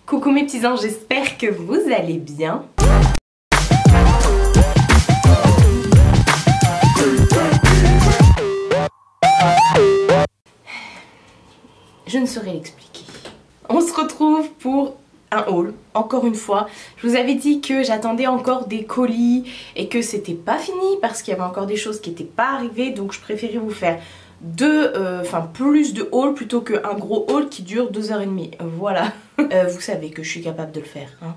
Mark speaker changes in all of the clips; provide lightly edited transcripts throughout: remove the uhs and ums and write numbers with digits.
Speaker 1: Coucou mes petits anges, j'espère que vous allez bien. Je ne saurais l'expliquer. On se retrouve pour un haul, encore une fois. Je vous avais dit que j'attendais encore des colis et que c'était pas fini parce qu'il y avait encore des choses qui n'étaient pas arrivées, donc je préférais vous faire plus de haul plutôt qu'un gros haul qui dure 2h30. Voilà. Vous savez que je suis capable de le faire, hein.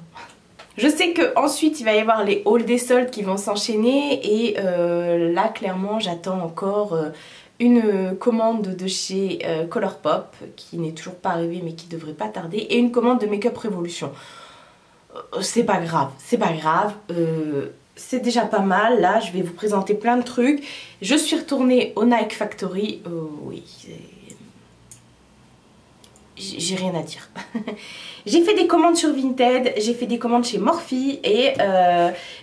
Speaker 1: Je sais qu'ensuite il va y avoir les hauls des soldes qui vont s'enchaîner et là clairement j'attends encore une commande de chez Colourpop qui n'est toujours pas arrivée mais qui devrait pas tarder, et une commande de Make Up Revolution. C'est pas grave, c'est pas grave. C'est déjà pas mal. Là je vais vous présenter plein de trucs. Je suis retournée au Nike Factory. Oui, j'ai rien à dire. J'ai fait des commandes sur Vinted, j'ai fait des commandes chez Morphe et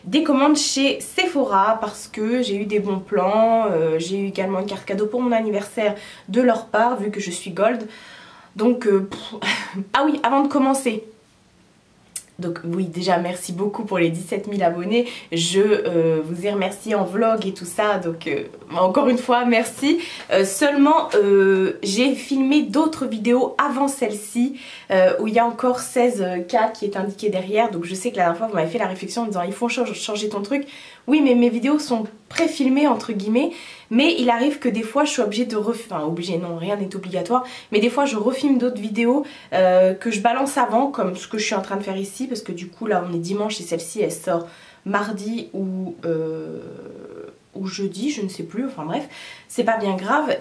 Speaker 1: des commandes chez Sephora parce que j'ai eu des bons plans. J'ai eu également une carte cadeau pour mon anniversaire de leur part vu que je suis gold. Donc ah oui, avant de commencer, donc oui, déjà merci beaucoup pour les 17 000 abonnés. Je vous ai remercié en vlog et tout ça, donc encore une fois merci. Seulement j'ai filmé d'autres vidéos avant celle-ci où il y a encore 16K qui est indiqué derrière. Donc je sais que la dernière fois vous m'avez fait la réflexion en me disant il faut changer ton truc. Oui, mais mes vidéos sont pré-filmées entre guillemets, mais il arrive que des fois je suis obligée de enfin obligée non, rien n'est obligatoire, mais des fois je refilme d'autres vidéos que je balance avant, comme ce que je suis en train de faire ici, parce que du coup là on est dimanche et celle-ci elle sort mardi ou jeudi, je ne sais plus, enfin bref, c'est pas bien grave.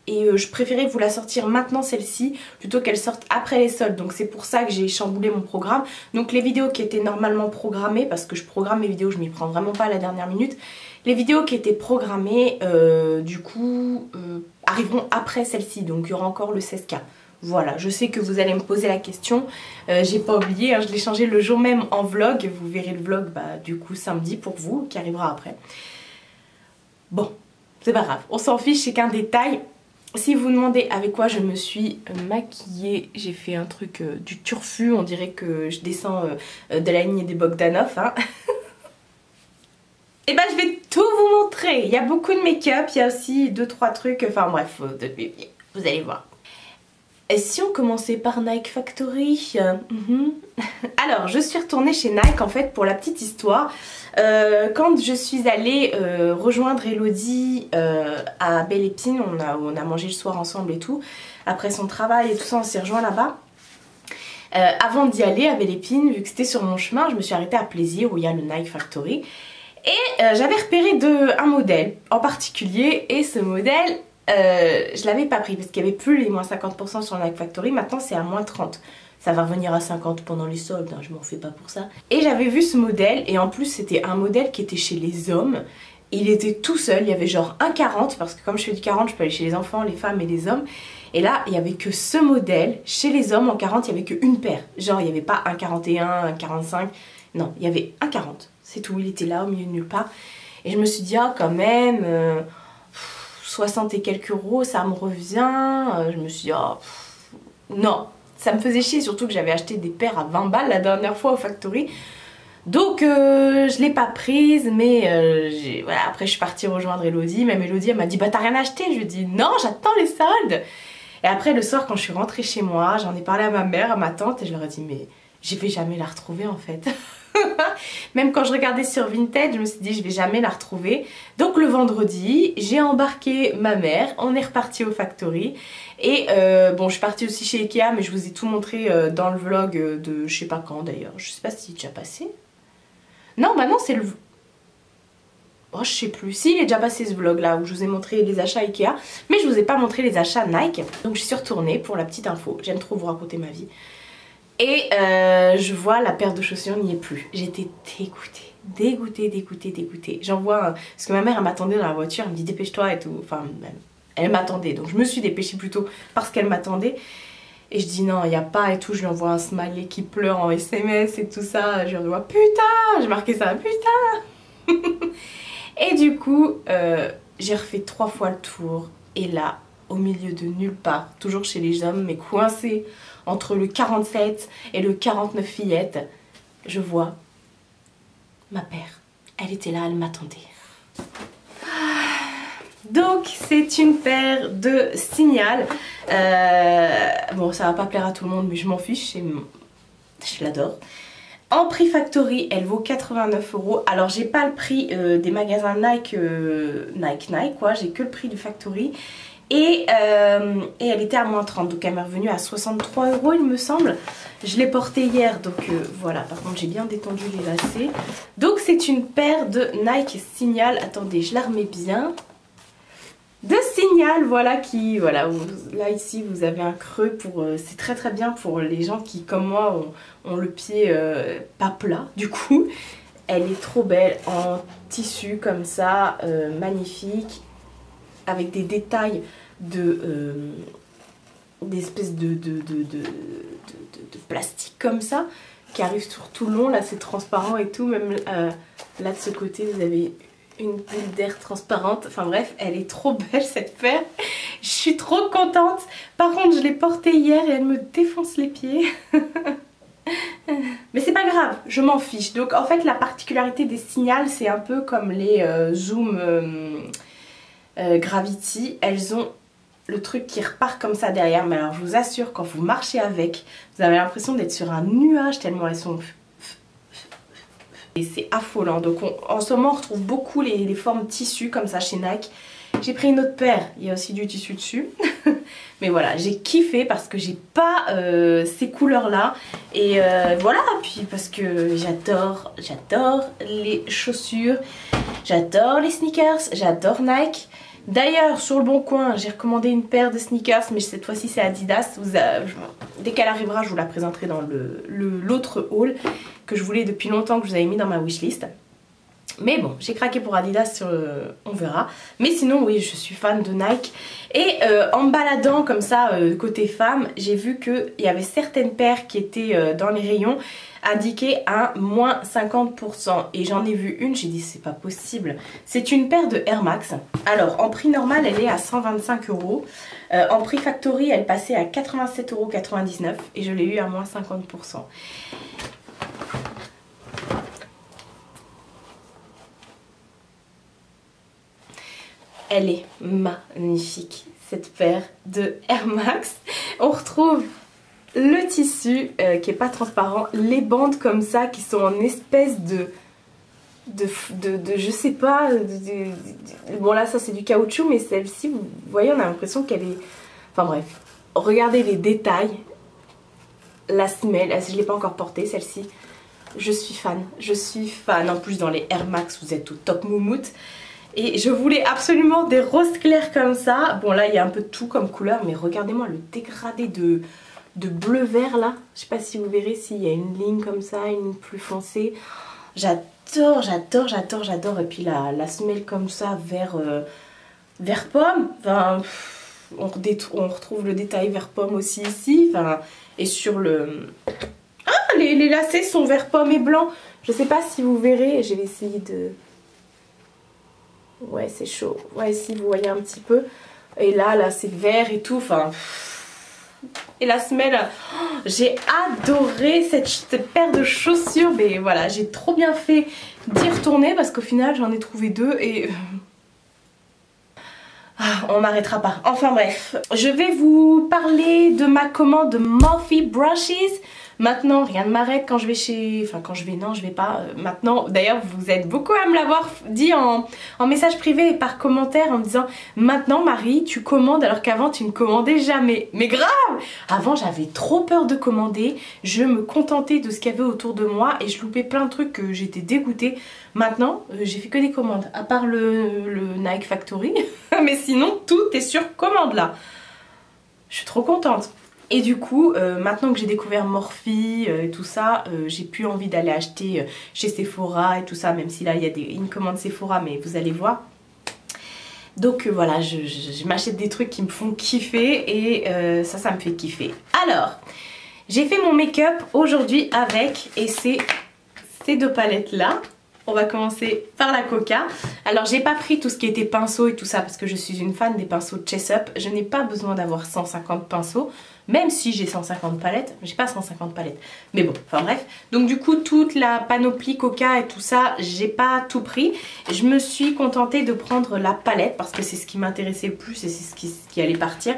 Speaker 1: Et je préférais vous la sortir maintenant celle-ci plutôt qu'elle sorte après les soldes, donc c'est pour ça que j'ai chamboulé mon programme. Donc les vidéos qui étaient normalement programmées, parce que je programme mes vidéos, je m'y prends vraiment pas à la dernière minute, les vidéos qui étaient programmées du coup arriveront après celle-ci, donc il y aura encore le 16K. Voilà, je sais que vous allez me poser la question, j'ai pas oublié, hein, je l'ai changé le jour même en vlog, vous verrez le vlog du coup samedi pour vous, qui arrivera après. Bon, c'est pas grave, on s'en fiche, c'est qu'un détail. Si vous vous demandez avec quoi je me suis maquillée, j'ai fait un truc du turfu, on dirait que je descends de la ligne des Bogdanov, hein. Et ben je vais tout vous montrer, il y a beaucoup de make-up, il y a aussi 2-3 trucs, enfin bref, vous allez voir. Et si on commençait par Nike Factory Alors, je suis retournée chez Nike en fait pour la petite histoire. Quand je suis allée rejoindre Elodie à Belle Épine, on a mangé le soir ensemble et tout. Après son travail et tout ça, on s'est rejoint là-bas. Avant d'y aller à Belle Épine, vu que c'était sur mon chemin, je me suis arrêtée à Plaisir où il y a le Nike Factory. Et j'avais repéré un modèle en particulier, et ce modèle... je l'avais pas pris parce qu'il n'y avait plus les moins 50% sur Nike Factory, maintenant c'est à moins 30. Ça va revenir à 50 pendant les soldes, hein, je m'en fais pas pour ça. Et j'avais vu ce modèle, et en plus c'était un modèle qui était chez les hommes. Il était tout seul, il y avait genre un 40, parce que comme je fais du 40, je peux aller chez les enfants, les femmes et les hommes. Et là, il n'y avait que ce modèle, chez les hommes en 40, il n'y avait qu'une paire. Genre il n'y avait pas un 41, un 45, non, il y avait un 40. C'est tout, il était là au milieu de nulle part. Et je me suis dit, ah quand même... 60 et quelques euros, ça me revient. Je me suis dit, oh, non, ça me faisait chier, surtout que j'avais acheté des paires à 20 balles la dernière fois au Factory. Donc je l'ai pas prise, mais voilà, après je suis partie rejoindre Elodie. Même Elodie elle m'a dit, bah t'as rien acheté? Je lui ai dit, non, j'attends les soldes. Et après le soir quand je suis rentrée chez moi, j'en ai parlé à ma mère, à ma tante, et je leur ai dit, mais je vais jamais la retrouver en fait. Même quand je regardais sur Vinted, je me suis dit je vais jamais la retrouver. Donc le vendredi, j'ai embarqué ma mère, on est reparti au Factory. Et bon, je suis partie aussi chez Ikea, mais je vous ai tout montré dans le vlog de je sais pas quand d'ailleurs. Je sais pas si c'est déjà passé. Non, bah non, c'est le... Oh, je sais plus. Si, il est déjà passé ce vlog là où je vous ai montré les achats Ikea. Mais je vous ai pas montré les achats Nike. Donc je suis retournée pour la petite info. J'aime trop vous raconter ma vie. Et je vois la paire de chaussures n'y est plus. J'étais dégoûtée. J'en vois parce que ma mère elle m'attendait dans la voiture, elle me dit dépêche-toi et tout. Enfin elle m'attendait, donc je me suis dépêchée plutôt parce qu'elle m'attendait. Et je dis non, il n'y a pas et tout, je lui envoie un smiley qui pleure en SMS et tout ça. Je lui envoie putain, j'ai marqué ça, putain. Et du coup j'ai refait 3 fois le tour, et là au milieu de nulle part, toujours chez les hommes mais coincé entre le 47 et le 49 fillettes, je vois ma paire. Elle était là, elle m'attendait. Donc c'est une paire de Signal. Bon, ça va pas plaire à tout le monde, mais je m'en fiche, je l'adore. En prix factory, elle vaut 89 €. Alors j'ai pas le prix des magasins Nike, Nike quoi, j'ai que le prix du factory. Et elle était à moins 30, donc elle m'est revenue à 63 € il me semble. Je l'ai portée hier, donc voilà, par contre j'ai bien détendu les lacets. Donc c'est une paire de Nike Signal, attendez je la remets bien. De Signal, voilà, qui, voilà, là ici vous avez un creux pour, c'est très très bien pour les gens qui comme moi ont le pied pas plat du coup. Elle est trop belle en tissu comme ça, magnifique, avec des détails de, des espèces de plastique comme ça, qui arrivent sur tout le long, là c'est transparent et tout, même là de ce côté vous avez une bulle d'air transparente, enfin bref, elle est trop belle cette paire, je suis trop contente. Par contre je l'ai portée hier et elle me défonce les pieds. Mais c'est pas grave, je m'en fiche. Donc en fait la particularité des Signal, c'est un peu comme les Zoom Gravity, elles ont le truc qui repart comme ça derrière, mais alors je vous assure quand vous marchez avec, vous avez l'impression d'être sur un nuage tellement elles sont... Et c'est affolant. Donc en ce moment on retrouve beaucoup les formes tissu comme ça chez Nike. J'ai pris une autre paire, il y a aussi du tissu dessus. Mais voilà, j'ai kiffé parce que j'ai pas ces couleurs là. Et voilà, puis parce que j'adore les chaussures, j'adore les sneakers, j'adore Nike. D'ailleurs sur le Bon Coin j'ai recommandé une paire de sneakers, mais cette fois-ci c'est Adidas. Dès qu'elle arrivera je vous la présenterai dans l'autre haul que je voulais depuis longtemps, que je vous avais mis dans ma wishlist. Mais bon, j'ai craqué pour Adidas, on verra. Mais sinon oui, je suis fan de Nike. Et en me baladant comme ça côté femme, j'ai vu qu'il y avait certaines paires qui étaient dans les rayons indiquées à moins 50%. Et j'en ai vu une, j'ai dit c'est pas possible. C'est une paire de Air Max. Alors en prix normal elle est à 125 €. En prix factory elle passait à 87,99 € et je l'ai eu à moins 50%. Elle est magnifique cette paire de Air Max. On retrouve le tissu qui est pas transparent, les bandes comme ça qui sont en espèce de je sais pas, bon là ça c'est du caoutchouc, mais celle-ci vous voyez on a l'impression qu'elle est, enfin bref, regardez les détails, la semelle, je l'ai pas encore portée celle-ci, je suis fan, en plus dans les Air Max vous êtes au top moumoute. Et je voulais absolument des roses clairs comme ça. Bon là il y a un peu de tout comme couleur, mais regardez-moi le dégradé de bleu vert là. Je sais pas si vous verrez s'il y a une ligne comme ça, une plus foncée. J'adore. Et puis la semelle comme ça vert pomme. Enfin, on retrouve le détail vert pomme aussi ici. Enfin, et sur le... Ah, les lacets sont vert pomme et blanc. Je sais pas si vous verrez, je vais essayer de... Ouais c'est chaud, ouais si vous voyez un petit peu. Et là c'est vert et tout, enfin... Et la semelle, oh, j'ai adoré cette paire de chaussures. Mais voilà, j'ai trop bien fait d'y retourner parce qu'au final j'en ai trouvé deux et... Ah, on m'arrêtera pas. Enfin bref, je vais vous parler de ma commande de Morphe Brushes. Maintenant, rien ne m'arrête quand je vais chez... Enfin, quand je vais, non, je vais pas. Maintenant, d'ailleurs, vous êtes beaucoup à me l'avoir dit en message privé et par commentaire en me disant « Maintenant, Marie, tu commandes alors qu'avant, tu ne commandais jamais. » Mais grave! Avant, j'avais trop peur de commander. Je me contentais de ce qu'il y avait autour de moi et je loupais plein de trucs que j'étais dégoûtée. Maintenant, j'ai fait que des commandes, à part le Nike Factory. Mais sinon, tout est sur commande là. Je suis trop contente. Et du coup, maintenant que j'ai découvert Morphe et tout ça, j'ai plus envie d'aller acheter chez Sephora et tout ça, même si là il y a une commande Sephora, mais vous allez voir. Donc voilà, je m'achète des trucs qui me font kiffer et ça me fait kiffer. Alors, j'ai fait mon make-up aujourd'hui avec, et c'est ces deux palettes là. On va commencer par la coca. Alors j'ai pas pris tout ce qui était pinceau et tout ça parce que je suis une fan des pinceaux de Chess-Up. Je n'ai pas besoin d'avoir 150 pinceaux, même si j'ai 150 palettes. J'ai pas 150 palettes, mais bon, enfin bref. Donc du coup toute la panoplie coca et tout ça, j'ai pas tout pris. Je me suis contentée de prendre la palette parce que c'est ce qui m'intéressait le plus et c'est ce qui allait partir.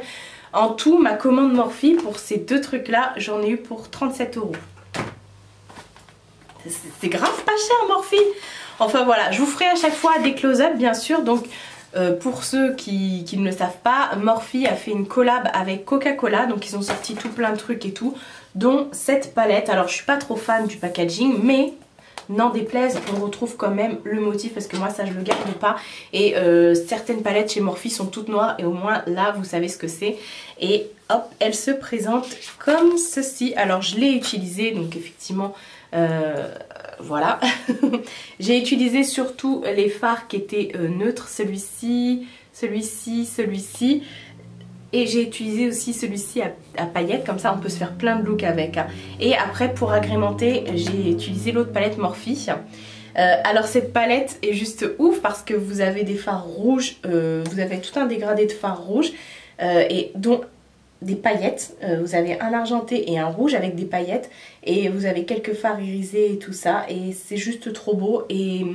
Speaker 1: En tout, ma commande Morphe pour ces deux trucs là, j'en ai eu pour 37 €. C'est grave pas cher Morphe. Enfin voilà, je vous ferai à chaque fois des close-up bien sûr. Donc pour ceux qui ne le savent pas, Morphe a fait une collab avec Coca-Cola. Donc ils ont sorti tout plein de trucs et tout, dont cette palette. Alors je suis pas trop fan du packaging, mais n'en déplaise, on retrouve quand même le motif parce que moi ça je le garde pas. Et certaines palettes chez Morphe sont toutes noires et au moins là vous savez ce que c'est. Et hop, elle se présente comme ceci. Alors je l'ai utilisée, donc effectivement voilà. J'ai utilisé surtout les fards qui étaient neutres, celui-ci, celui-ci. Et j'ai utilisé aussi celui-ci à paillettes, comme ça on peut se faire plein de looks avec. Et après pour agrémenter, j'ai utilisé l'autre palette Morphe. Alors cette palette est juste ouf parce que vous avez des fards rouges, vous avez tout un dégradé de fards rouges et dont des paillettes. Vous avez un argenté et un rouge avec des paillettes et vous avez quelques fards irisés et tout ça et c'est juste trop beau. Et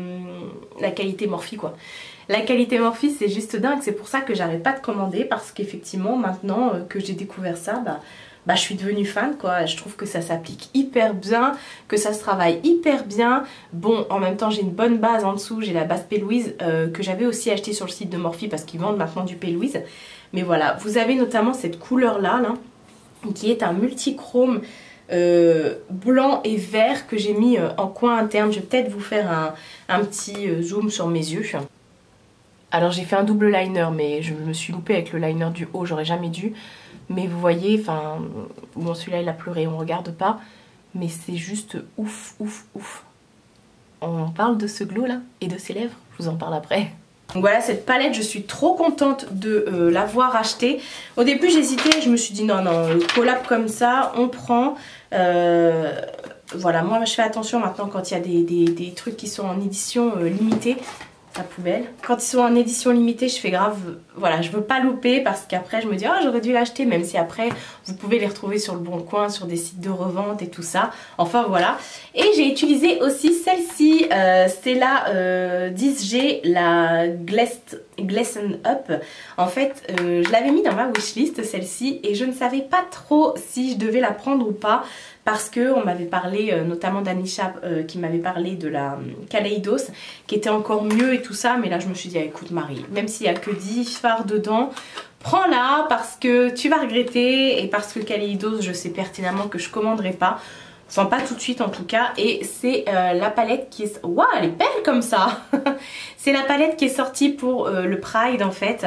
Speaker 1: la qualité Morphe quoi. La qualité Morphe c'est juste dingue, c'est pour ça que j'arrête pas de commander parce qu'effectivement maintenant que j'ai découvert ça, je suis devenue fan quoi. Je trouve que ça s'applique hyper bien, que ça se travaille hyper bien. Bon, en même temps j'ai une bonne base en dessous, j'ai la base P. Louise que j'avais aussi acheté sur le site de Morphe parce qu'ils vendent maintenant du P. Louise. Mais voilà, vous avez notamment cette couleur là, qui est un multichrome blanc et vert que j'ai mis en coin interne. Je vais peut-être vous faire un petit zoom sur mes yeux. Alors j'ai fait un double liner mais je me suis loupée avec le liner du haut, j'aurais jamais dû. Mais vous voyez, enfin, bon celui-là il a pleuré, on regarde pas. Mais c'est juste ouf, ouf, ouf. On parle de ce glow là et de ses lèvres, je vous en parle après. Donc voilà cette palette, je suis trop contente de l'avoir achetée. Au début j'hésitais, je me suis dit non, collab comme ça, on prend. Voilà, moi je fais attention maintenant quand il y a des trucs qui sont en édition limitée. La poubelle. Quand ils sont en édition limitée, je fais grave, voilà, je veux pas louper parce qu'après je me dis, oh j'aurais dû l'acheter, même si après vous pouvez les retrouver sur le Bon Coin, sur des sites de revente et tout ça. Enfin voilà. Et j'ai utilisé aussi celle-ci, c'est la 10G, la Glisten Up. En fait, je l'avais mis dans ma wishlist celle-ci et je ne savais pas trop si je devais la prendre ou pas. Parce que on m'avait parlé, notamment d'Anisha qui m'avait parlé de la Kaleidos qui était encore mieux et tout ça. Mais là je me suis dit, ah, écoute Marie, même s'il n'y a que 10 fards dedans, prends-la parce que tu vas regretter. Et parce que Kaleidos, je sais pertinemment que je commanderai pas. Enfin pas tout de suite en tout cas. Et c'est la palette qui est... Waouh, elle est belle comme ça. C'est la palette qui est sortie pour le Pride en fait.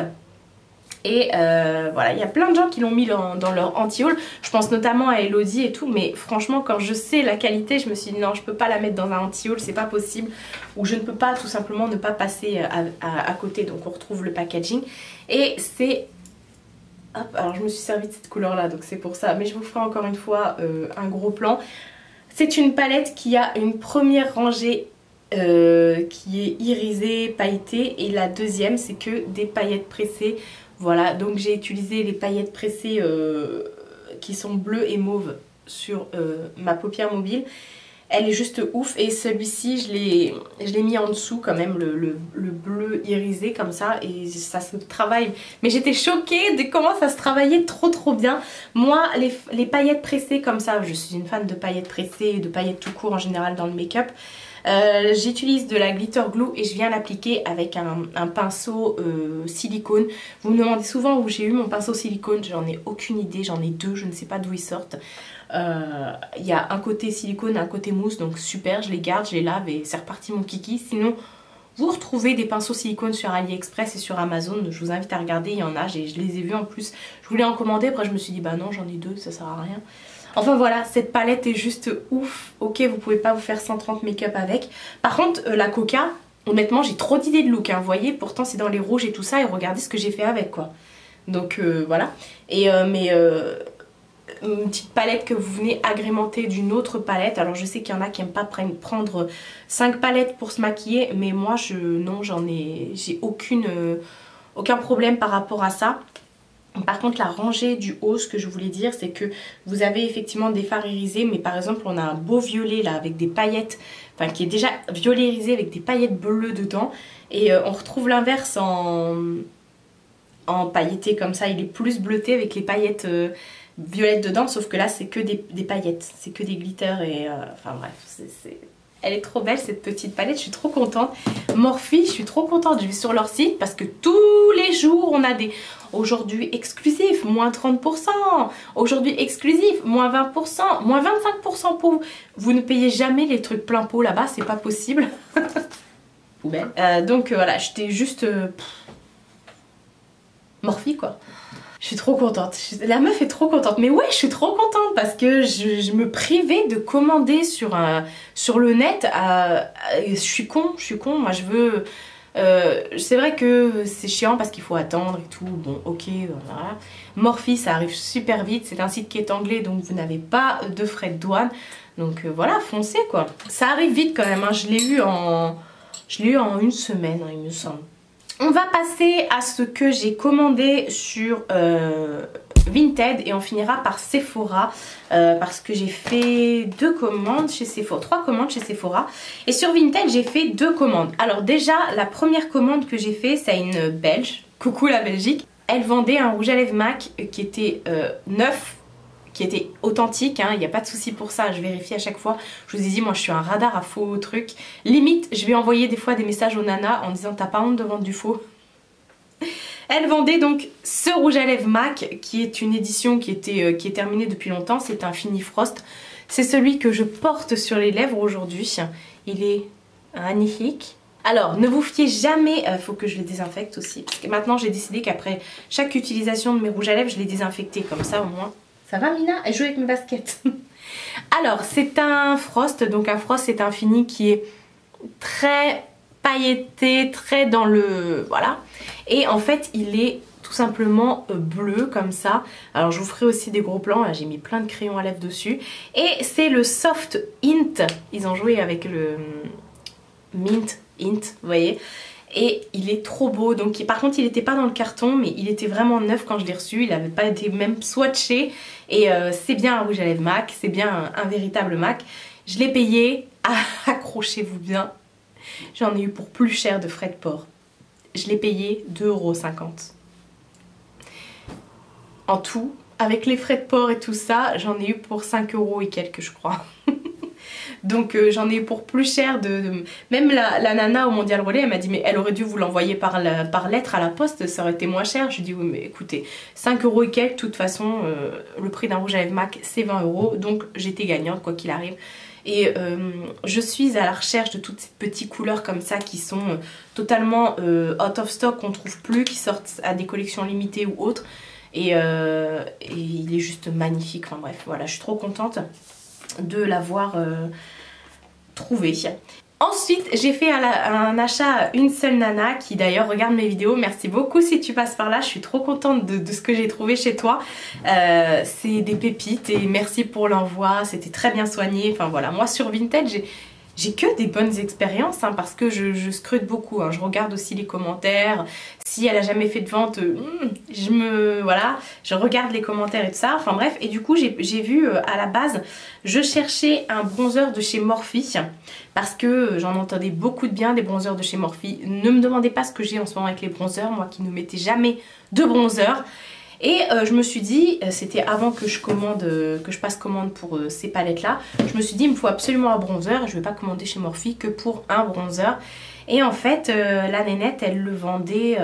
Speaker 1: Et voilà, il y a plein de gens qui l'ont mis dans leur anti-haul. Je pense notamment à Elodie et tout. Mais franchement, quand je sais la qualité, je me suis dit non, je peux pas la mettre dans un anti-haul, c'est pas possible. Ou je ne peux pas tout simplement ne pas passer à côté. Donc on retrouve le packaging. Et c'est... Hop, alors je me suis servi de cette couleur là, donc c'est pour ça. Mais je vous ferai encore une fois un gros plan. C'est une palette qui a une première rangée qui est irisée, pailletée. Et la deuxième, c'est que des paillettes pressées. Voilà, donc j'ai utilisé les paillettes pressées qui sont bleues et mauves sur ma paupière mobile. Elle est juste ouf et celui-ci je l'ai mis en dessous quand même, le bleu irisé comme ça et ça se travaille. Mais j'étais choquée de comment ça se travaillait trop bien. Moi les paillettes pressées comme ça, je suis une fan de paillettes pressées et de paillettes tout court en général dans le make-up. J'utilise de la glitter glue et je viens l'appliquer avec un pinceau silicone. Vous me demandez souvent où j'ai eu mon pinceau silicone, j'en ai aucune idée, j'en ai deux, je ne sais pas d'où ils sortent. Il y a un côté silicone et un côté mousse, donc super, je les garde, je les lave et c'est reparti mon kiki. Sinon vous retrouvez des pinceaux silicone sur AliExpress et sur Amazon, je vous invite à regarder, il y en a, je les ai vus en plus. Je voulais en commander, après je me suis dit bah non j'en ai deux, ça sert à rien. Enfin voilà, cette palette est juste ouf. Ok, vous pouvez pas vous faire 130 make-up avec. Par contre, la Coca, honnêtement, j'ai trop d'idées de look. Hein, vous voyez, pourtant c'est dans les rouges et tout ça. Et regardez ce que j'ai fait avec, quoi. Donc voilà. Et une petite palette que vous venez agrémenter d'une autre palette. Alors je sais qu'il y en a qui n'aiment pas prendre 5 palettes pour se maquiller, mais moi non, j'ai aucun problème par rapport à ça. Par contre la rangée du haut, ce que je voulais dire, c'est que vous avez effectivement des fards irisés, mais par exemple on a un beau violet là avec des paillettes, enfin qui est déjà violet irisé avec des paillettes bleues dedans, et on retrouve l'inverse en pailleté comme ça, il est plus bleuté avec les paillettes violettes dedans, sauf que là c'est que des paillettes, c'est que des glitters et enfin bref, elle est trop belle cette petite palette, je suis trop contente. Morphe, je suis trop contente, je vais sur leur site parce que tous les jours on a des aujourd'hui exclusif, moins 30%, aujourd'hui exclusif, moins 20%, moins 25% pour vous. Vous ne payez jamais les trucs plein pot là-bas, c'est pas possible. Poubelle. Donc voilà, j'étais juste Morphe quoi. Je suis trop contente, la meuf est trop contente, mais ouais je suis trop contente parce que je me privais de commander sur le net, je suis con, moi je veux, c'est vrai que c'est chiant parce qu'il faut attendre et tout, bon ok voilà. Morphe ça arrive super vite, c'est un site qui est anglais donc vous n'avez pas de frais de douane, donc voilà foncez quoi. Ça arrive vite quand même, hein. Je l'ai eu en une semaine hein, il me semble. On va passer à ce que j'ai commandé sur Vinted et on finira par Sephora parce que j'ai fait 2 commandes chez Sephora, 3 commandes chez Sephora, et sur Vinted j'ai fait 2 commandes. Alors déjà la première commande que j'ai fait c'est à une Belge, coucou la Belgique, elle vendait un rouge à lèvres MAC qui était neuf, qui était authentique, hein, il n'y a pas de souci pour ça, je vérifie à chaque fois. Je vous ai dit, moi je suis un radar à faux trucs. Limite, je vais envoyer des fois des messages aux nanas en disant t'as pas honte de vendre du faux. Elle vendait donc ce rouge à lèvres MAC qui est une édition qui est terminée depuis longtemps, c'est un Fini Frost. C'est celui que je porte sur les lèvres aujourd'hui, il est magnifique. Alors ne vous fiez jamais, faut que je les désinfecte aussi, parce que maintenant j'ai décidé qu'après chaque utilisation de mes rouges à lèvres je les désinfectais, comme ça au moins. Ça va Mina? Elle joue avec mes baskets. Alors c'est un Frost, donc un Frost c'est un fini qui est très pailleté, très dans le... voilà. Et en fait il est tout simplement bleu comme ça. Alors je vous ferai aussi des gros plans, là j'ai mis plein de crayons à lèvres dessus. Et c'est le Soft Hint, ils ont joué avec le Mint Hint, vous voyez. Et il est trop beau, donc par contre il n'était pas dans le carton mais il était vraiment neuf quand je l'ai reçu, il n'avait pas été même swatché. Et c'est bien un rouge à lèvres MAC, c'est bien un véritable MAC. Je l'ai payé, accrochez-vous bien, j'en ai eu pour plus cher de frais de port. Je l'ai payé 2,50 €. En tout, avec les frais de port et tout ça, j'en ai eu pour 5 € et quelques je crois. Donc j'en ai eu pour plus cher Même la nana au Mondial Relais, elle m'a dit mais elle aurait dû vous l'envoyer par lettre à la poste, ça aurait été moins cher. Je lui ai dit oui mais écoutez, 5 € et quelques, de toute façon le prix d'un rouge à lèvres MAC c'est 20 €, donc j'étais gagnante quoi qu'il arrive. Et je suis à la recherche de toutes ces petites couleurs comme ça qui sont totalement out of stock, qu'on trouve plus, qui sortent à des collections limitées ou autres. Et il est juste magnifique, enfin bref, voilà, je suis trop contente de l'avoir trouvé. Ensuite j'ai fait un achat à une seule nana qui d'ailleurs regarde mes vidéos, merci beaucoup si tu passes par là, je suis trop contente de ce que j'ai trouvé chez toi. C'est des pépites et merci pour l'envoi, c'était très bien soigné, enfin voilà, moi sur Vinted j'ai que des bonnes expériences hein, parce que je scrute beaucoup, hein. Je regarde aussi les commentaires, si elle a jamais fait de vente, voilà, je regarde les commentaires et tout ça, enfin bref. Et du coup j'ai vu à la base, je cherchais un bronzer de chez Morphe parce que j'en entendais beaucoup de bien des bronzers de chez Morphe. Ne me demandez pas ce que j'ai en ce moment avec les bronzers, moi qui ne mettais jamais de bronzer. Et je me suis dit, c'était avant que je passe commande pour ces palettes là, je me suis dit il me faut absolument un bronzer, je ne vais pas commander chez Morphe que pour un bronzer. Et en fait la nénette elle le vendait,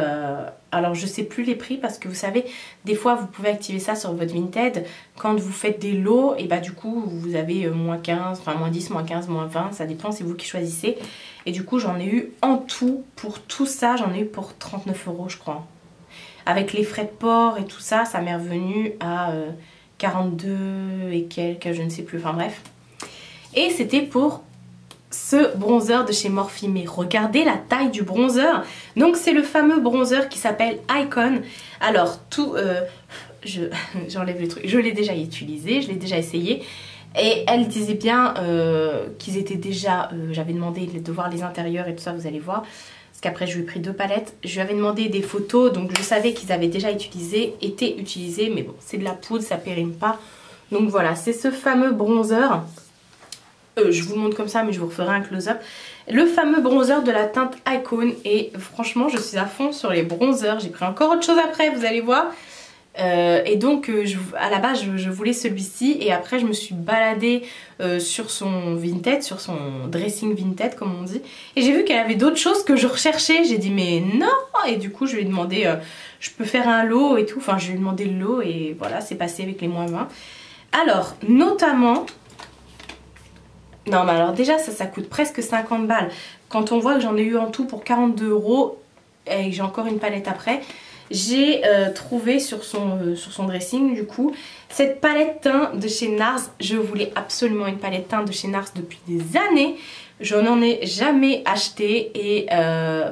Speaker 1: alors je sais plus les prix parce que vous savez des fois vous pouvez activer ça sur votre Vinted quand vous faites des lots, et bah du coup vous avez moins 15, enfin moins 10, moins 15, moins 20, ça dépend, c'est vous qui choisissez. Et du coup j'en ai eu en tout, pour tout ça j'en ai eu pour 39 € je crois. Avec les frais de port et tout ça, ça m'est revenu à 42 et quelques, je ne sais plus, enfin bref. Et c'était pour ce bronzer de chez Morphe. Mais regardez la taille du bronzer. Donc c'est le fameux bronzer qui s'appelle Icon. Alors j'enlève le truc. Je l'ai déjà utilisé, je l'ai déjà essayé. Et elle disait bien qu'ils étaient déjà... j'avais demandé de voir les intérieurs et tout ça, vous allez voir. Parce qu'après, je lui ai pris 2 palettes. Je lui avais demandé des photos, donc je savais qu'ils avaient déjà été utilisés. Mais bon, c'est de la poudre, ça périme pas. Donc voilà, c'est ce fameux bronzer. Je vous le montre comme ça, mais je vous referai un close-up. Le fameux bronzer de la teinte Icon. Et franchement, je suis à fond sur les bronzers. J'ai pris encore autre chose après, vous allez voir. Et donc à la base je voulais celui-ci et après je me suis baladée sur son Vinted, sur son dressing Vinted comme on dit, et j'ai vu qu'elle avait d'autres choses que je recherchais. J'ai dit mais non, et du coup je lui ai demandé je peux faire un lot et tout, enfin je lui ai demandé le lot et voilà, c'est passé avec les moins 20. Alors notamment, non mais alors déjà ça coûte presque 50 balles quand on voit que j'en ai eu en tout pour 42 € et que j'ai encore une palette après. J'ai trouvé sur son dressing du coup cette palette teint de chez NARS. Je voulais absolument une palette teint de chez NARS depuis des années. Je n'en ai jamais acheté et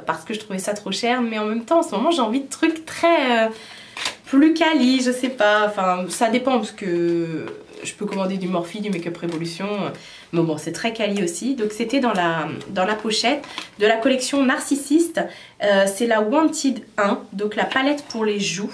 Speaker 1: parce que je trouvais ça trop cher, mais en même temps en ce moment j'ai envie de trucs très plus quali, je sais pas, enfin ça dépend parce que je peux commander du Morphe, du Make Up Revolution, mais bon c'est très quali aussi. Donc c'était dans la pochette de la collection Narcissiste, c'est la Wanted 1, donc la palette pour les joues.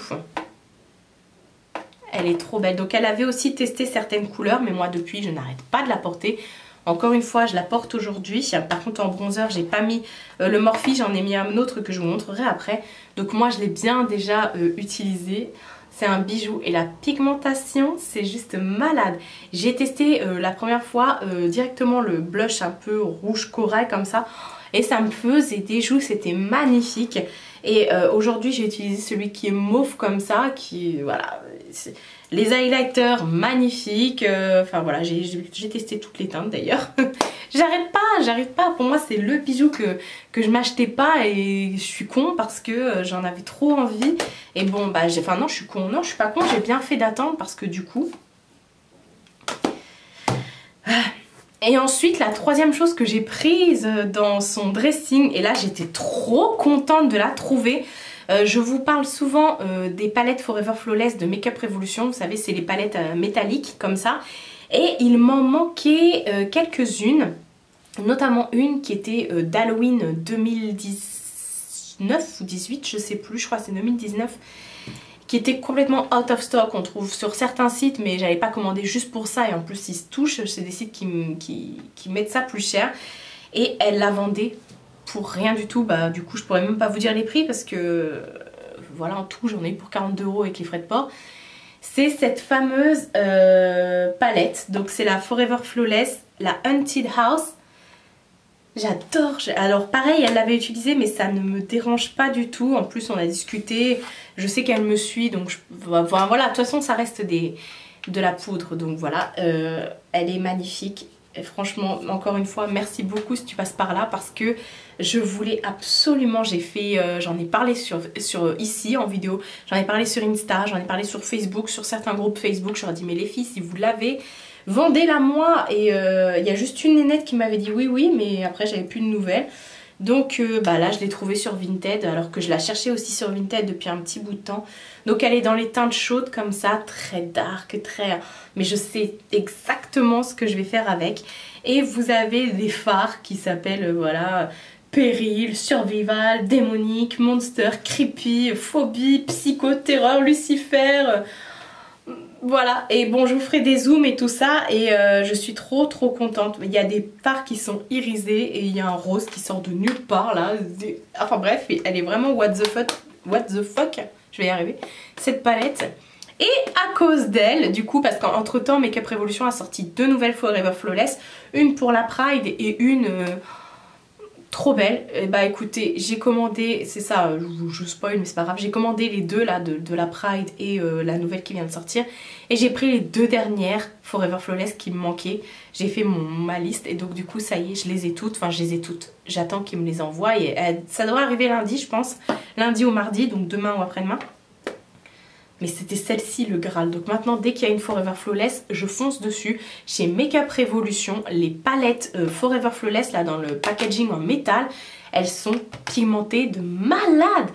Speaker 1: Elle est trop belle, donc elle avait aussi testé certaines couleurs, mais moi depuis je n'arrête pas de la porter. Encore une fois je la porte aujourd'hui, par contre en bronzer j'ai pas mis le Morphe, j'en ai mis un autre que je vous montrerai après. Donc moi je l'ai bien déjà utilisé. C'est un bijou et la pigmentation c'est juste malade. J'ai testé la première fois directement le blush un peu rouge corail comme ça et ça me faisait des joues, c'était magnifique. Et aujourd'hui j'ai utilisé celui qui est mauve comme ça, qui voilà, les highlighters magnifiques, enfin voilà, j'ai testé toutes les teintes d'ailleurs. J'arrive pas, pour moi c'est le bijou que je m'achetais pas et je suis con parce que j'en avais trop envie. Et bon bah enfin non je suis con, non je suis pas con, j'ai bien fait d'attendre parce que du coup... Et ensuite la troisième chose que j'ai prise dans son dressing, et là j'étais trop contente de la trouver. Je vous parle souvent des palettes Forever Flawless de Make Up Revolution, vous savez c'est les palettes métalliques comme ça. Et il m'en manquait quelques-unes, notamment une qui était d'Halloween 2019 ou 18, je sais plus, je crois que c'est 2019, qui était complètement out of stock. On trouve sur certains sites, mais j'avais pas commandé juste pour ça, et en plus ils se touchent, c'est des sites qui mettent ça plus cher. Et elle la vendait pour rien du tout, bah du coup je pourrais même pas vous dire les prix parce que voilà, en tout j'en ai eu pour 42 € avec les frais de port. C'est cette fameuse palette, donc c'est la Forever Flawless, la Haunted House. J'adore, alors pareil elle l'avait utilisée mais ça ne me dérange pas du tout. En plus on a discuté, je sais qu'elle me suit donc voilà, de toute façon ça reste de la poudre, donc voilà, elle est magnifique. Et franchement encore une fois merci beaucoup si tu passes par là parce que je voulais absolument, j'ai fait, j'en ai parlé sur ici en vidéo, j'en ai parlé sur Insta, j'en ai parlé sur Facebook, sur certains groupes Facebook. Je leur ai dit mais les filles si vous l'avez, vendez-la moi. Et il y a juste une nénette qui m'avait dit oui mais après j'avais plus de nouvelles. Donc bah là je l'ai trouvée sur Vinted alors que je la cherchais aussi sur Vinted depuis un petit bout de temps. Donc elle est dans les teintes chaudes comme ça, très dark, très... mais je sais exactement ce que je vais faire avec. Et vous avez des fards qui s'appellent voilà... Péril, Survival, Démonique, Monster, Creepy, Phobie, Psycho, Terreur, Lucifer... Voilà, et bon je vous ferai des zooms et tout ça et je suis trop contente. Il y a des fards qui sont irisés et il y a un rose qui sort de nulle part là. Enfin bref, elle est vraiment what the fuck, je vais y arriver, cette palette. Et à cause d'elle, du coup, parce qu'entre temps Make Up Revolution a sorti 2 nouvelles Forever Flawless, une pour la Pride et une... trop belle. Et bah écoutez, j'ai commandé, c'est ça, je spoil mais c'est pas grave, j'ai commandé les deux là de la Pride et la nouvelle qui vient de sortir. Et j'ai pris les 2 dernières Forever Flawless qui me manquaient. J'ai fait ma liste et donc du coup ça y est, je les ai toutes, enfin je les ai toutes. J'attends qu'ils me les envoient et ça devrait arriver lundi je pense, lundi ou mardi, donc demain ou après-demain. Mais c'était celle-ci le Graal. Donc maintenant dès qu'il y a une Forever Flawless, je fonce dessus. Chez Make Up Revolution, les palettes Forever Flawless là dans le packaging en métal, elles sont pigmentées de malade.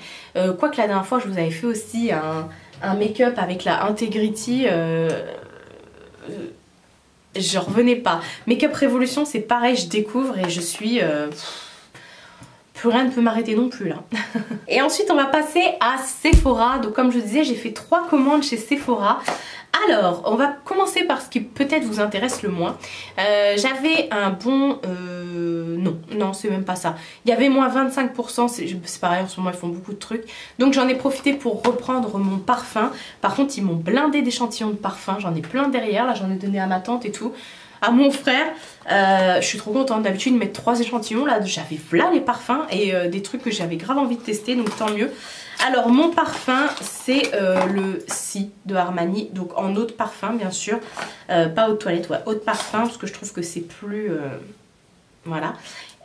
Speaker 1: Quoique la dernière fois je vous avais fait aussi un make-up avec la Integrity, je revenais pas. Make-up Révolution, c'est pareil, je découvre et je suis... plus rien ne peut m'arrêter non plus là. Et ensuite on va passer à Sephora. Donc comme je vous disais, j'ai fait 3 commandes chez Sephora. Alors on va commencer par ce qui peut-être vous intéresse le moins. J'avais un bon... non c'est même pas ça. Il y avait moins 25%, c'est pareil en ce moment ils font beaucoup de trucs. Donc j'en ai profité pour reprendre mon parfum. Par contre ils m'ont blindé d'échantillons de parfum. J'en ai plein derrière, là j'en ai donné à ma tante et tout. À mon frère, je suis trop contente. D'habitude, mettre 3 échantillons. Là, j'avais là les parfums et des trucs que j'avais grave envie de tester, donc tant mieux. Alors, mon parfum, c'est le Si de Armani, donc en eau de parfum, bien sûr. Pas eau de toilette, ouais, eau de parfum, parce que je trouve que c'est plus... voilà.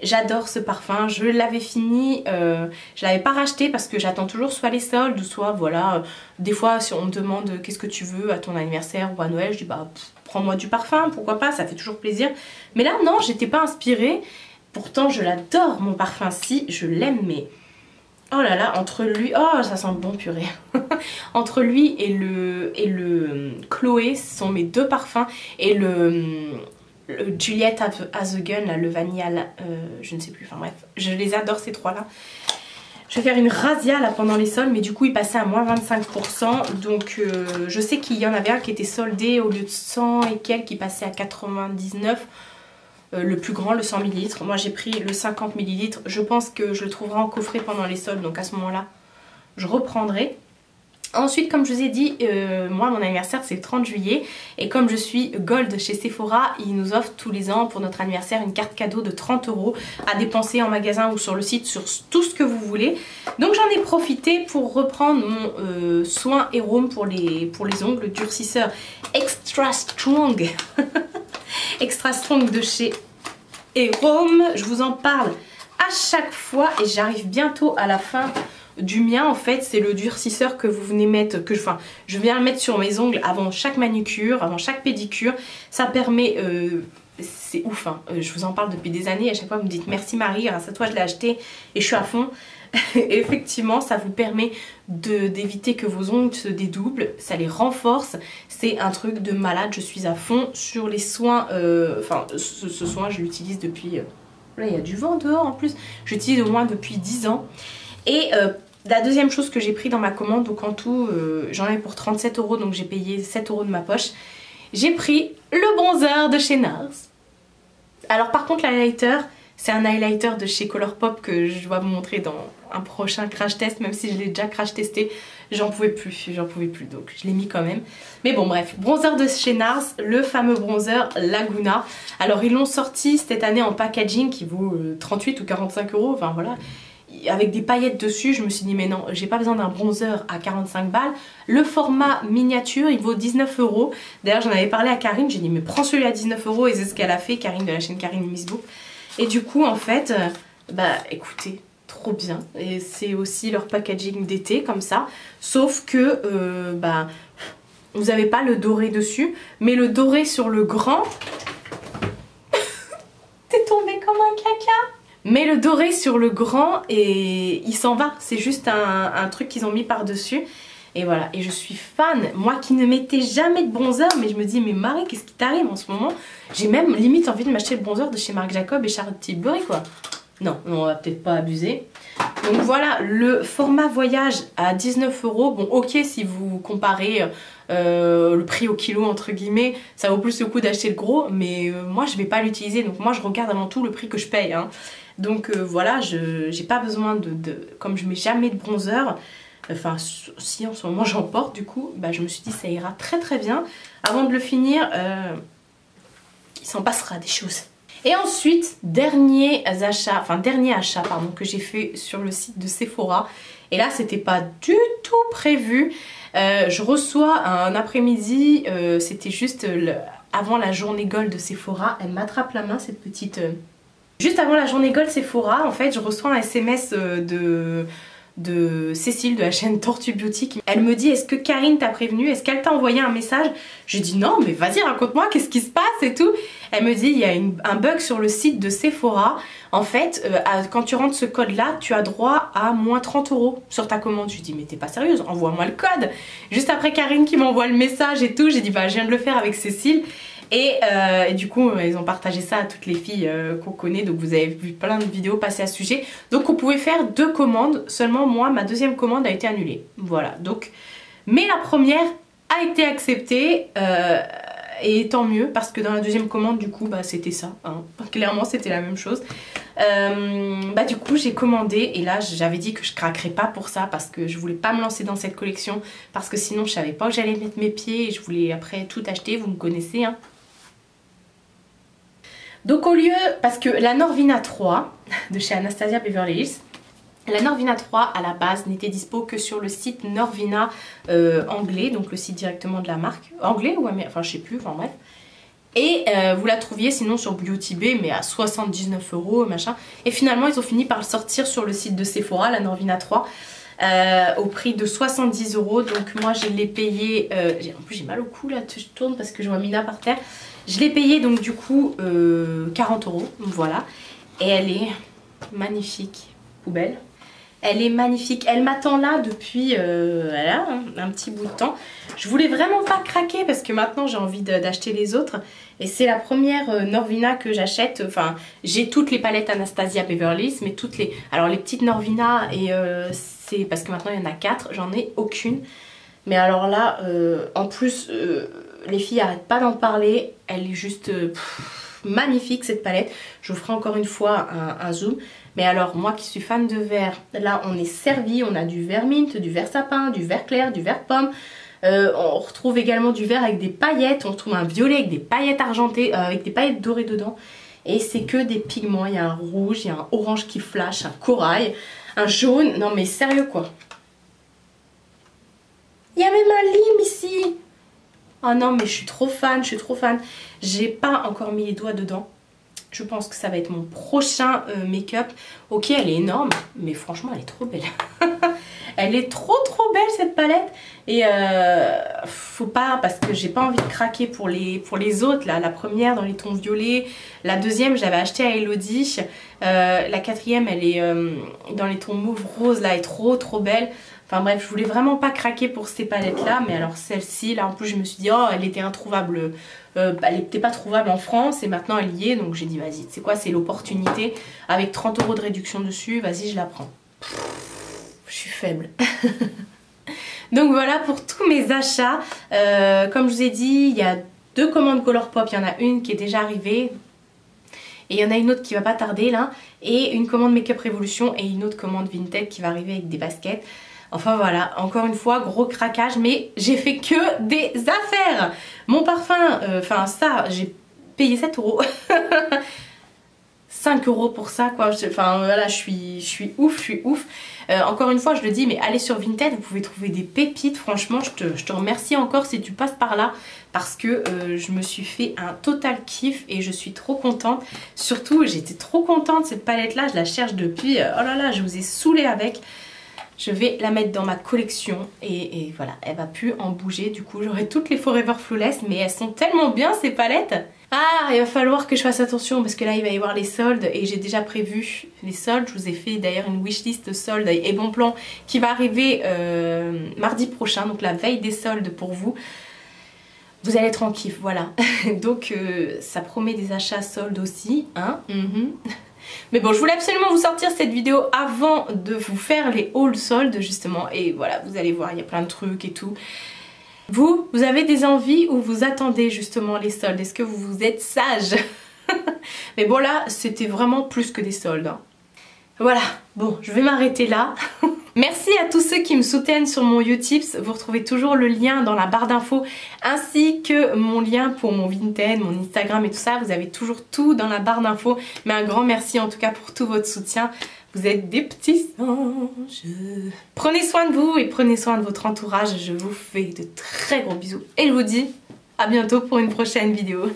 Speaker 1: J'adore ce parfum, je l'avais fini, je l'avais pas racheté parce que j'attends toujours soit les soldes, soit voilà, des fois si on me demande qu'est-ce que tu veux à ton anniversaire ou à Noël, je dis bah prends-moi du parfum, pourquoi pas, ça fait toujours plaisir. Mais là non, j'étais pas inspirée, pourtant je l'adore mon parfum Si, je l'aime mais... Oh là là, entre lui, oh ça sent bon purée. Entre lui et le Chloé, ce sont mes 2 parfums et le Juliette Has a Gun, là, le vanilla, je ne sais plus, enfin bref, je les adore ces 3 là. Je vais faire une razzia là pendant les soldes, mais du coup il passait à moins 25%, donc je sais qu'il y en avait un qui était soldé au lieu de 100 et quelques, qui passait à 99, le plus grand, le 100 ml. Moi j'ai pris le 50 ml, je pense que je le trouverai en coffret pendant les soldes, donc à ce moment là je reprendrai. Ensuite, comme je vous ai dit, moi mon anniversaire c'est le 30 juillet et comme je suis gold chez Sephora, ils nous offrent tous les ans pour notre anniversaire une carte cadeau de 30 € à dépenser en magasin ou sur le site sur tout ce que vous voulez. Donc j'en ai profité pour reprendre mon soin Héroum pour les ongles, durcisseur Extra Strong Extra Strong de chez Héroum. Je vous en parle à chaque fois et j'arrive bientôt à la fin du mien. En fait c'est le durcisseur que vous venez mettre, je viens le mettre sur mes ongles avant chaque manucure, avant chaque pédicure. Ça permet, c'est ouf hein. Je vous en parle depuis des années, à chaque fois vous me dites merci Marie, grâce à toi je l'ai acheté et je suis à fond. Et effectivement ça vous permet d'éviter que vos ongles se dédoublent, ça les renforce, c'est un truc de malade. Je suis à fond sur les soins, ce soin je l'utilise depuis, là il y a du vent dehors en plus, j'utilise au moins depuis 10 ans. Et la deuxième chose que j'ai pris dans ma commande, donc en tout j'en ai pour 37 €, donc j'ai payé 7 € de ma poche. J'ai pris le bronzer de chez NARS. Alors par contre l'highlighter, c'est un highlighter de chez Colourpop que je dois vous montrer dans un prochain crash test, même si je l'ai déjà crash testé, j'en pouvais plus, donc je l'ai mis quand même. Mais bon bref, bronzer de chez NARS, le fameux bronzer Laguna. Alors ils l'ont sorti cette année en packaging qui vaut 38 ou 45 €, enfin voilà. Avec des paillettes dessus, je me suis dit mais non, j'ai pas besoin d'un bronzer à 45 balles. Le format miniature, il vaut 19 €. D'ailleurs j'en avais parlé à Karine, j'ai dit mais prends celui à 19 € et c'est ce qu'elle a fait, Karine de la chaîne Karine Miss Book. Et du coup en fait, bah écoutez, trop bien. Et c'est aussi leur packaging d'été comme ça. Sauf que vous n'avez pas le doré dessus, mais le doré sur le grand... T'es tombé comme un caca. Mais le doré sur le grand et il s'en va, c'est juste un truc qu'ils ont mis par dessus. Et voilà, et je suis fan, moi qui ne mettais jamais de bronzer, mais je me dis mais Marie qu'est-ce qui t'arrive en ce moment? J'ai même limite envie de m'acheter le bronzer de chez Marc Jacob et Charlotte Tilbury quoi. Non, on va peut-être pas abuser. Donc voilà, le format voyage à 19 €. Bon ok, si vous comparez le prix au kilo entre guillemets, ça vaut plus le coup d'acheter le gros, mais moi je vais pas l'utiliser, donc moi je regarde avant tout le prix que je paye hein. Donc voilà, j'ai pas besoin comme je mets jamais de bronzer, enfin si en ce moment j'en porte du coup, bah, je me suis dit ça ira très très bien. Avant de le finir, il s'en passera des choses. Et ensuite, dernier achat que j'ai fait sur le site de Sephora. Et là, c'était pas du tout prévu. Je reçois un après-midi, c'était juste avant la journée Gold de Sephora. Elle m'attrape la main, cette petite... Juste avant la journée Gold Sephora, en fait, je reçois un SMS de Cécile de la chaîne Tortue Beauty. Elle me dit, est-ce que Karine t'a prévenu? Est-ce qu'elle t'a envoyé un message? Je dis non, mais vas-y, raconte-moi, qu'est-ce qui se passe et tout. Elle me dit, il y a un bug sur le site de Sephora. En fait, quand tu rentres ce code-là, tu as droit à moins 30 € sur ta commande. Je lui dis, mais t'es pas sérieuse, envoie-moi le code. Juste après Karine qui m'envoie le message et tout, j'ai dit, bah je viens de le faire avec Cécile. Et du coup ils ont partagé ça à toutes les filles qu'on connaît, donc vous avez vu plein de vidéos passer à ce sujet. Donc on pouvait faire 2 commandes, seulement moi ma deuxième commande a été annulée. Voilà, donc mais la première a été acceptée et tant mieux parce que dans la deuxième commande du coup bah c'était ça, hein. Clairement c'était la même chose. Bah du coup j'ai commandé et là j'avais dit que je craquerais pas pour ça parce que je voulais pas me lancer dans cette collection parce que sinon je savais pas où j'allais mettre mes pieds et je voulais après tout acheter, vous me connaissez hein. Donc au lieu, parce que la Norvina 3 de chez Anastasia Beverly Hills, la Norvina 3 à la base n'était dispo que sur le site Norvina anglais, donc le site directement de la marque, anglais ou américain, enfin je sais plus, enfin bref. Et vous la trouviez sinon sur Beauty Bay mais à 79 € machin. Et finalement ils ont fini par le sortir sur le site de Sephora, la Norvina 3. Au prix de 70 €, donc moi je l'ai payé, en plus j'ai mal au cou là, je tourne parce que je vois Mina par terre. Je l'ai payé donc du coup 40 €, voilà. Et elle est magnifique, poubelle. Elle est magnifique, elle m'attend là depuis voilà, un petit bout de temps. Je voulais vraiment pas craquer parce que maintenant j'ai envie d'acheter les autres. Et c'est la première Norvina que j'achète. Enfin, j'ai toutes les palettes Anastasia Beverly Hills, mais toutes les... Alors les petites Norvina, et c'est parce que maintenant il y en a 4, j'en ai aucune. Mais alors là, en plus, les filles n'arrêtent pas d'en parler. Elle est juste magnifique cette palette. Je vous ferai encore une fois un zoom. Mais alors moi qui suis fan de vert, là on est servi. On a du vert mint, du vert sapin, du vert clair, du vert pomme. On retrouve également du vert avec des paillettes. On retrouve un violet avec des paillettes argentées, avec des paillettes dorées dedans. Et c'est que des pigments. Il y a un rouge, il y a un orange qui flash, un corail, un jaune. Non mais sérieux quoi. Il y a même un lime ici. Oh non mais je suis trop fan, je suis trop fan. J'ai pas encore mis les doigts dedans. Je pense que ça va être mon prochain make-up. Ok, elle est énorme, mais franchement elle est trop belle. Elle est trop belle cette palette. Et faut pas, parce que j'ai pas envie de craquer pour les autres. Là, la première dans les tons violets. La deuxième j'avais acheté à Elodie. La quatrième elle est dans les tons mauve rose. Là elle est trop belle. Enfin bref, je voulais vraiment pas craquer pour ces palettes là. Mais alors celle-ci, là en plus je me suis dit oh elle était introuvable. Elle n'était pas trouvable en France et maintenant elle y est. Donc j'ai dit vas-y, c'est quoi, c'est l'opportunité. Avec 30 € de réduction dessus, vas-y je la prends. Je suis faible. Donc voilà pour tous mes achats. Comme je vous ai dit, il y a 2 commandes Colourpop. Il y en a une qui est déjà arrivée. Et il y en a une autre qui va pas tarder là. Et une commande Make-up Revolution et une autre commande Vinted qui va arriver avec des baskets. Enfin voilà, encore une fois, gros craquage, mais j'ai fait que des affaires. Mon parfum, enfin ça, j'ai payé 7 €. 5 € pour ça quoi, enfin voilà, je suis ouf. Encore une fois je le dis, mais allez sur Vinted, vous pouvez trouver des pépites. Franchement je te remercie encore si tu passes par là, parce que je me suis fait un total kiff et je suis trop contente. Surtout j'étais trop contente, cette palette là je la cherche depuis, oh là là, je vous ai saoulé avec. Je vais la mettre dans ma collection et voilà, elle va plus en bouger. Du coup j'aurai toutes les Forever Flawless, mais elles sont tellement bien ces palettes. Ah, il va falloir que je fasse attention parce que là il va y avoir les soldes et j'ai déjà prévu les soldes. Je vous ai fait d'ailleurs une wishlist soldes et bon plan qui va arriver mardi prochain, donc la veille des soldes pour vous. Vous allez être en kiff, voilà. Donc ça promet des achats soldes aussi, hein. Mais bon, je voulais absolument vous sortir cette vidéo avant de vous faire les hauls soldes justement. Et voilà, vous allez voir, il y a plein de trucs et tout. Vous avez des envies ou vous attendez justement les soldes? Est-ce que vous êtes sage? Mais bon là, c'était vraiment plus que des soldes, hein. Voilà, bon, je vais m'arrêter là. Merci à tous ceux qui me soutiennent sur mon Utips. Vous retrouvez toujours le lien dans la barre d'infos ainsi que mon lien pour mon Vinted, mon Instagram et tout ça. Vous avez toujours tout dans la barre d'infos. Mais un grand merci en tout cas pour tout votre soutien. Vous êtes des petits anges. Prenez soin de vous et prenez soin de votre entourage. Je vous fais de très gros bisous. Et je vous dis à bientôt pour une prochaine vidéo.